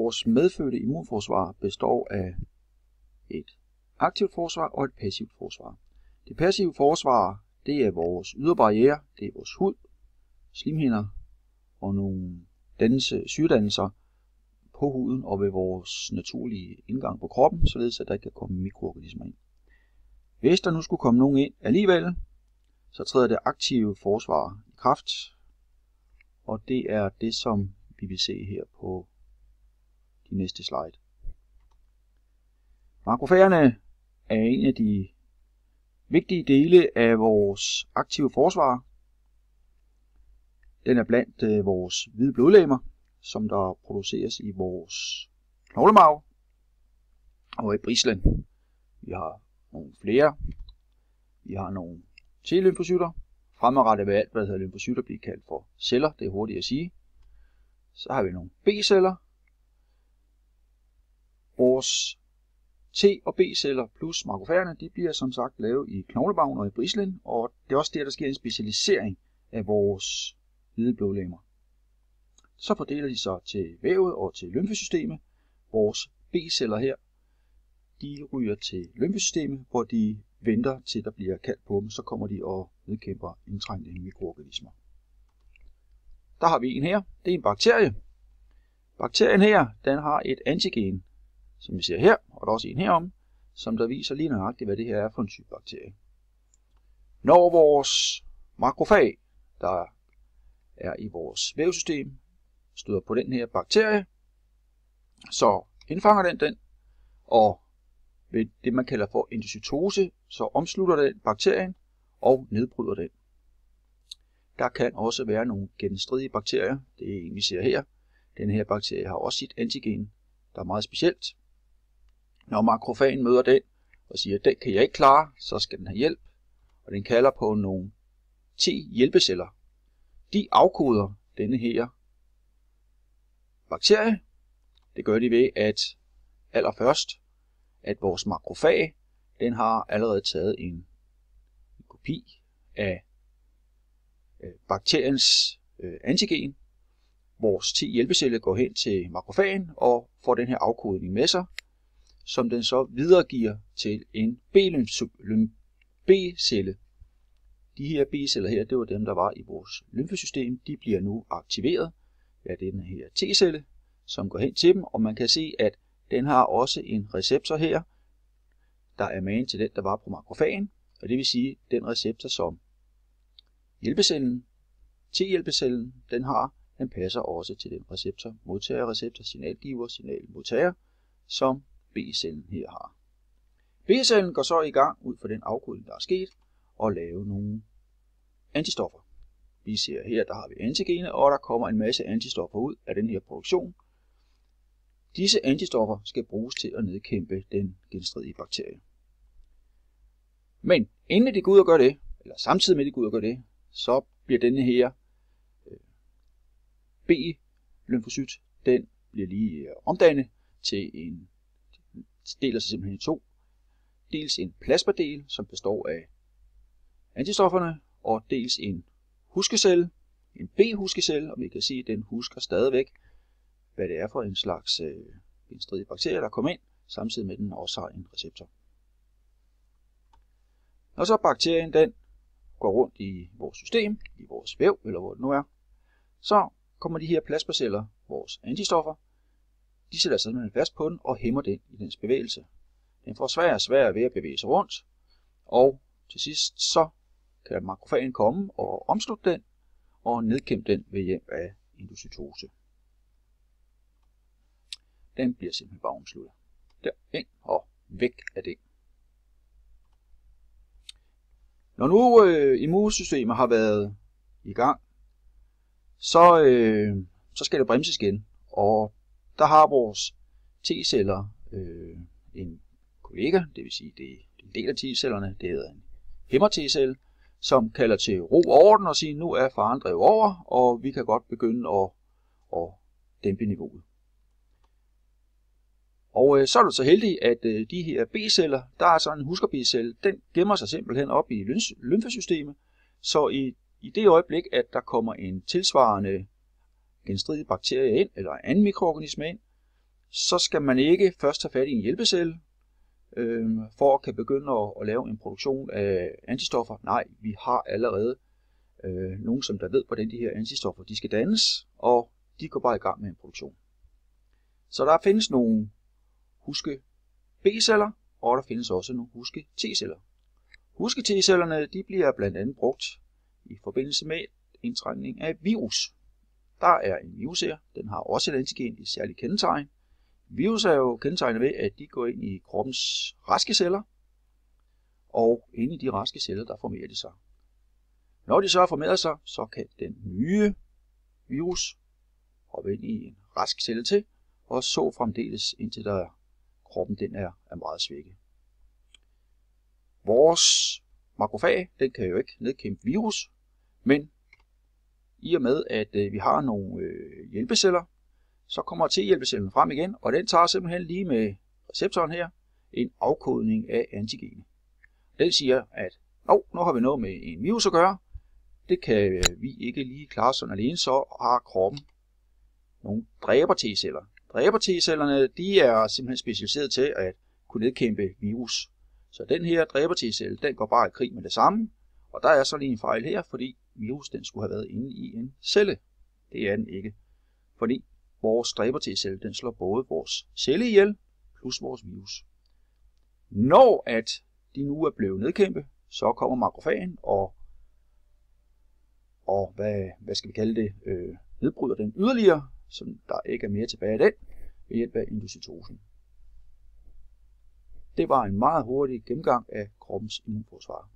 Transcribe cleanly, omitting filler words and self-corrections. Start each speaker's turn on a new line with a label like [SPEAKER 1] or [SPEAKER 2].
[SPEAKER 1] Vores medfødte immunforsvar består af et aktivt forsvar og et passivt forsvar. Det passive forsvar, det er vores ydre barriere, det er vores hud, slimhinder og nogle sygedannelser på huden og ved vores naturlige indgang på kroppen, således at der ikke kan komme mikroorganismer ind. Hvis der nu skulle komme nogen ind alligevel, så træder det aktive forsvar i kraft, og det er det, som vi vil se her på de næste slide. Makrofagerne er en af de vigtige dele af vores aktive forsvar. Den er blandt vores hvide blodlegemer, som der produceres i vores knoglemarv og i brislen. Vi har nogle flere. Vi har nogle T-lymfocytter. Fremadrettet vil alt, hvad der hedder lymfocytter, blive kaldt for celler. Det er hurtigt at sige. Så har vi nogle B-celler. Vores T- og B-celler plus makrofagerne, de bliver som sagt lavet i knoglemarven og i brislen, og det er også der sker en specialisering af vores hvide blodlegemer. Så fordeler de sig til vævet og til lymfesystemet. Vores B-celler her, de ryger til lymfesystemet, hvor de venter til der bliver kaldt på dem, så kommer de og nedkæmper indtrængte mikroorganismer. Der har vi en her, det er en bakterie. Bakterien her, den har et antigen, som vi ser her, og der er også en herom, som der viser lige nøjagtigt, hvad det her er for en type bakterie. Når vores makrofag, der er i vores vævsystem, støder på den her bakterie, så indfanger den, og ved det man kalder for endocytose, så omslutter den bakterien og nedbryder den. Der kan også være nogle genstridige bakterier, det er en vi ser her. Den her bakterie har også sit antigen, der er meget specielt. Når makrofagen møder den og siger, at den kan jeg ikke klare, så skal den have hjælp, og den kalder på nogle T-hjælpeceller. De afkoder denne her bakterie. Det gør de ved, at allerførst, at vores makrofag, den har allerede taget en kopi af bakteriens antigen. Vores T-hjælpecelle går hen til makrofagen og får den her afkodning med sig, som den så videregiver til en B-celle. De her B-celler her, det var dem, der var i vores lymfesystem. De bliver nu aktiveret af den her T-celle, som går hen til dem, og man kan se, at den har også en receptor her, der er magen til den, der var på makrofagen, og det vil sige, den receptor, som hjælpecellen, T-hjælpecellen, den har, den passer også til den receptor, modtagerreceptor, signalgiver, signalmodtager, som B-cellen her har. B-cellen går så i gang ud fra den afkodning, der er sket, og lave nogle antistoffer. Vi ser her, der har vi antigenet, og der kommer en masse antistoffer ud af den her produktion. Disse antistoffer skal bruges til at nedkæmpe den genstridige bakterie. Men inden de går ud og gør det, eller samtidig med de går ud og gør det, så bliver denne her B-lymfocyt, den bliver lige omdannet til en, deler sig simpelthen i to. Dels en plasmadel, som består af antistofferne, og dels en huskecelle, en B-huskecelle, og vi kan sige, at den husker stadigvæk, hvad det er for en slags genstridig bakterie, der kommer ind, samtidig med at den også har en receptor. Når så bakterien den går rundt i vores system, i vores væv, eller hvor det nu er, så kommer de her plasmaceller, vores antistoffer, de sætter sig simpelthen fast på den og hæmmer den i dens bevægelse. Den får sværere ved at bevæge sig rundt, og til sidst så kan makrofagen komme og omslutte den og nedkæmpe den ved hjælp af endocytose. Den bliver simpelthen bare omsluttet. Der, ind og væk af det. Når nu immunsystemet har været i gang, så skal det bremses igen. Og der har vores T-celler en kollega, det vil sige, det er en del af T-cellerne, det hedder en hæmmer T-celle, som kalder til ro og orden og siger, nu er faren drevet over, og vi kan godt begynde at dæmpe niveauet. Og så er det så heldigt, at de her B-celler, der er sådan en husker-B-celle, den gemmer sig simpelthen op i lymfesystemet, så i det øjeblik, at der kommer en tilsvarende genstridig bakterie ind, eller en anden mikroorganisme ind, så skal man ikke først tage fat i en hjælpecelle, for at kan begynde at lave en produktion af antistoffer. Nej, vi har allerede nogen, som der ved, hvordan de her antistoffer de skal dannes, og de går bare i gang med en produktion. Så der findes nogle huske B-celler, og der findes også nogle huske T-celler. Huske T-cellerne de bliver blandt andet brugt i forbindelse med indtrængning af virus. Der er en virus her, den har også et antigen, et særligt kendetegn. Virus er jo kendetegnet ved, at de går ind i kroppens raske celler, og inde i de raske celler, der formerer de sig. Når de så har formeret sig, så kan den nye virus hoppe ind i en rask celle til, og så fremdeles indtil kroppen den er meget svækket. Vores makrofag, den kan jo ikke nedkæmpe virus, men i og med, at vi har nogle hjælpeceller, så kommer T-hjælpecellen frem igen, og den tager simpelthen lige med receptoren her en afkodning af antigenet. Den siger, at nu har vi noget med en virus at gøre. Det kan vi ikke lige klare sådan alene, så har kroppen nogle dræber T-celler. Dræber T-cellerne de er simpelthen specialiseret til at kunne nedkæmpe virus. Så den her dræber T-celle, den går bare i krig med det samme. Og der er så lige en fejl her, fordi virus den skulle have været inde i en celle. Det er den ikke. Fordi vores dræber T-celle, den slår både vores celle ihjel plus vores virus. Når at de nu er blevet nedkæmpet, så kommer makrofagen og hvad skal vi kalde det, nedbryder den yderligere, så der ikke er mere tilbage af den, ved hjælp af endocytosen. Det var en meget hurtig gennemgang af kroppens immunforsvar.